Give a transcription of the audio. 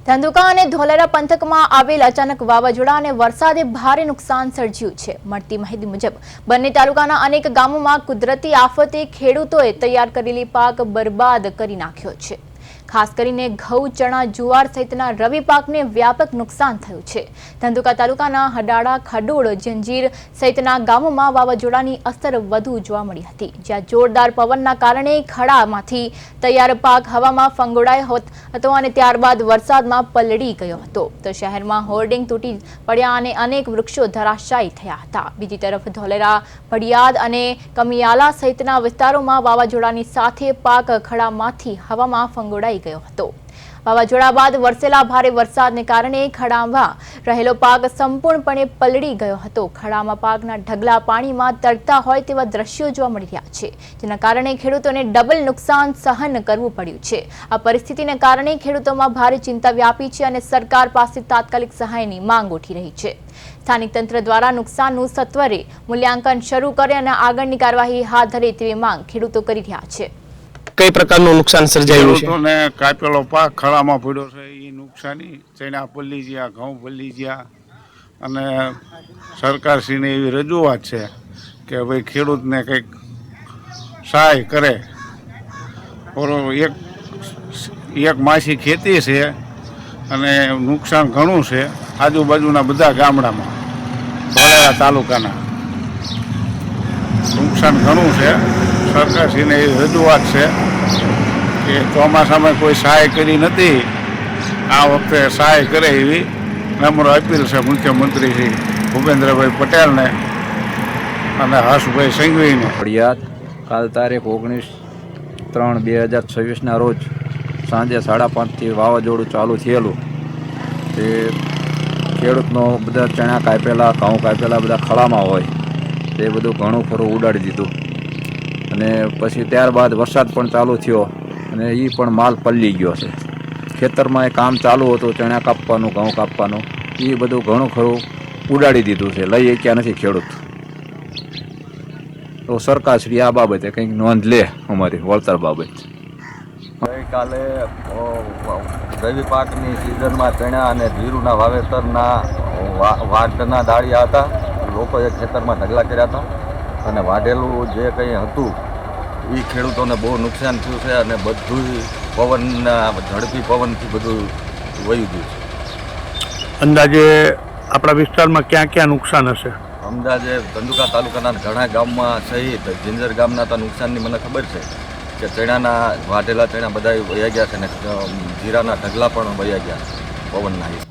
ધંધુકા અને ધોલેરા પંથકમાં આવેલ અચાનક વાવાઝોડા અને વરસાદે ભારે નુકસાન સર્જ્યું છે। મળતી માહિતી મુજબ બંને તાલુકાના અનેક ગામોમાં કુદરતી આફતે ખેડૂતોએ તૈયાર કરેલી પાક બરબાદ કરી નાખ્યો છે। ખાસ કરીને ઘઉં, ચણા, જુવાર સહિતના રવિ પાકને વ્યાપક નુકસાન થયું છે। ધંધુકા તાલુકાના હડાડા, ખડોળ, જંજીર સહિતના ગામોમાં વાવાઝોડાની અસર વધુ જોવા મળી હતી, જ્યાં જોરદાર પવનના કારણે ખડામાંથી તૈયાર પાક હવામાં ફંગોળાયો હતો અને ત્યારબાદ વરસાદમાં પલળી ગયો હતો। તો શહેરમાં હોર્ડિંગ તૂટી પડ્યા અને અનેક વૃક્ષો ધરાશાયી થયા હતા। બીજી તરફ ધોલેરા, ભડિયાદ અને કમિયાલા સહિતના વિસ્તારોમાં વાવાઝોડાની સાથે પાક ખડામાંથી હવામાં ફંગોળાઈ ગયો હતો। વાવાઝોડા બાદ વરસેલા ભારે વરસાદને કારણે ખડામાં રહેલો પાક સંપૂર્ણપણે પલળી ગયો હતો। ખડામાં પાકના ઢગલા પાણીમાં તરતા હોય તેવા દ્રશ્યો જોવા મળી રહ્યા છે, જેના કારણે ખેડૂતોને ડબલ નુકસાન સહન કરવું પડ્યું છે। આ પરિસ્થિતિને કારણે ખેડૂતોમાં ભારે ચિંતા વ્યાપી છે અને સરકાર પાસે તાત્કાલિક સહાયની માંગ ઉઠી રહી છે। સ્થાનિક તંત્ર દ્વારા નુકસાનનું સત્વરે મૂલ્યાંકન શરૂ કરે અને આગળની કાર્યવાહી હાથ ધરે તેવી માંગ ખેડૂતો કરી રહ્યા છે। કઈ પ્રકારનું નુકસાન સર્જાયું છે? ખેડૂતોને કાપેલો પાક ખળામાં પડ્યો છે, એ નુકસાની ચણા પલ્લી ગયા, ઘઉં પલ્લી ગયા અને સરકારશ્રીને એવી રજૂઆત છે કે ભાઈ ખેડૂતને કંઈક સહાય કરે। એક માસી ખેતી છે અને નુકસાન ઘણું છે આજુબાજુના બધા ગામડામાં, ધોલેરા તાલુકાના નુકસાન ઘણું છે। સરકારશ્રીને એવી રજૂઆત છે કે ચોમાસામાં કોઈ સહાય કરી નથી, આ વખતે સહાય કરે એવી નમ્ર અપીલ છે મુખ્યમંત્રી શ્રી ભૂપેન્દ્રભાઈ પટેલને અને હર્ષભાઈ સંઘવીને। ભડિયાદ કાલ તારીખ 19/3/2026ના રોજ સાંજે 5:30થી વાવાઝોડું ચાલુ થયેલું। તે ખેડૂતનો બધા ચણા કાપેલા, ઘઉં કાપેલા બધા ખળામાં હોય તે બધું ઘણું ખરું ઉડાડી દીધું અને પછી ત્યારબાદ વરસાદ પણ ચાલુ થયો અને એ પણ માલ પલળી ગયો છે। ખેતરમાં એ કામ ચાલુ હતું, ચણા કાપવાનું, ઘઉં કાપવાનું, એ બધું ઘણું ખરું ઉડાડી દીધું છે, લઈ શક્યા નથી ખેડૂત। તો સરકારશ્રી આ બાબતે કંઈક નોંધ લે અમારી વળતર બાબત। ગઈકાલે રવિ પાકની સિઝનમાં ચણા અને જીરુના વાવેતરના વાઢના દાળિયા હતા। લોકોએ ખેતરમાં ઢગલા કર્યા હતા અને વાઢેલું જે કંઈ હતું એ ખેડૂતોને બહુ નુકસાન થયું છે અને બધું પવનના ઝડપી પવનથી બધું વહી ગયું છે। અંદાજે આપણા વિસ્તારમાં ક્યાં ક્યાં નુકસાન હશે? અંદાજે ધંધુકા તાલુકાના ઘણા ગામમાં સહિત જિંજર ગામના તો નુકસાનની મને ખબર છે કે ચણાના વાઢેલા ચણા બધા વહી ગયા છે અને જીરાના ઢગલા પણ વહી ગયા પવનના।